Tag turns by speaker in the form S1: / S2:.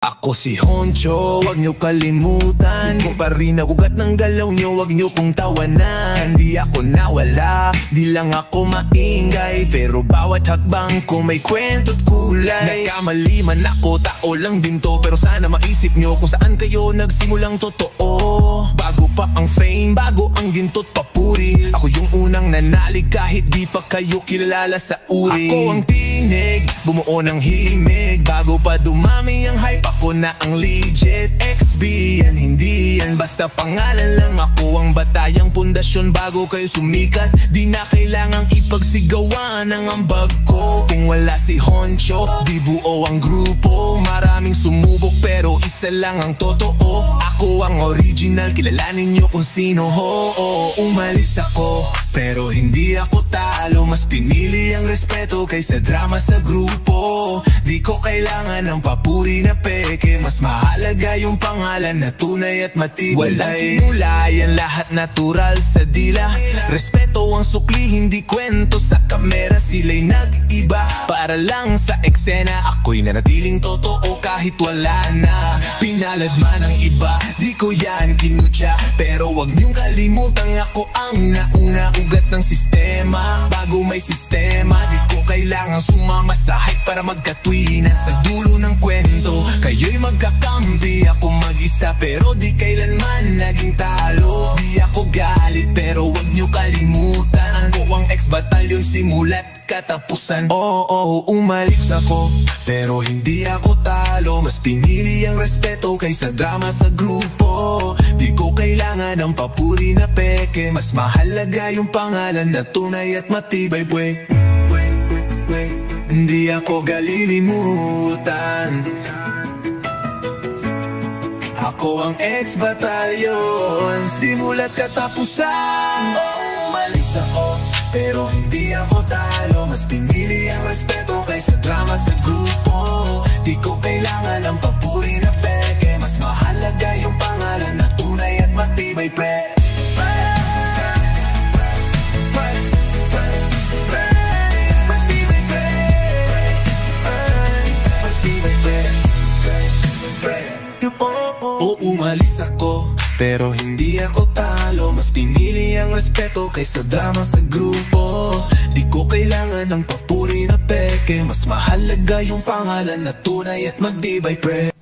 S1: Ako si Honcho, wag niyo kalimutan. Kung pa rin nagugat ng galaw niyo, wag niyo kong tawanan. Di ako nawala, di lang ako maingay, pero bawat hakbang ko may kwento't kulay. Nagkamali man ako, tao lang din to, pero sana maisip niyo kung saan kayo nagsimulang totoo. Bago pa ang fame, bago ang ginto't papuri, ako yung unang nanalig kahit di pa kayo kilala sa uri. Ako ang tinig, bumuo ng himig, bago pa dumami ang hype, ako na ang legit. XB yan, hindi yan basta pangalan lang. Ako ang batayang pundasyon bago kayo sumikat. Di na kailangang ipagsigawan ang ambag ko. Kung wala si Honcho, di buo ang grupo. Maraming sumubok pero isa lang ang totoo. Ako ang original, kilalanin nyo kung sino ho. Umalis ako pero hindi ako talo. Mas pinili ang respeto kaysa drama sa grupo. Di ko kailangan ng papuri na peke, mas mahalaga yung pangalan na tunay at matibay. Walang kinulayan, lahat natural sa dila. Respeto ang sukli, hindi kwento sa kamera. Sila'y nag-iba para lang sa eksena. Ako'y nanatiling totoo kahit wala na. Pinalad man ang iba, di ko yan kinutya, pero wag niyong kalimutang ako ang nauna. Ugat ng sistema, bago may sistema. Di ko kailangang sumama sa hype para magkatwina. Sa dulo ng kwento, kayo'y magkakampi. Ako mag-isa pero di kailanman naging talo. Di ako galit pero wag niyo kalimutan, ako ang ex-batalyon simula't katapusan. Oo, umalis ako pero hindi ako talo. Mas pinili ang respeto kaysa drama sa grupo. Di ko kailangan ng papuri na peke, mas mahalaga yung pangalan na tunay at matibay. Hindi ako galilimutan, ako ang ex-batalyon simula't katapusan. Umalis ako pero hindi ako talo. Mas pinili ang respeto kaysa drama sa grupo. Di ko kailangan ng papuri na peke, mas mahalaga yung pangalan na tunay at matibay, pre. Umalis ako pero hindi ako talo. Mas pinili ang respeto kaysa drama sa grupo. Di ko kailangan ng papuri na peke, mas mahalaga yung pangalan na tunay at magdibay, pre.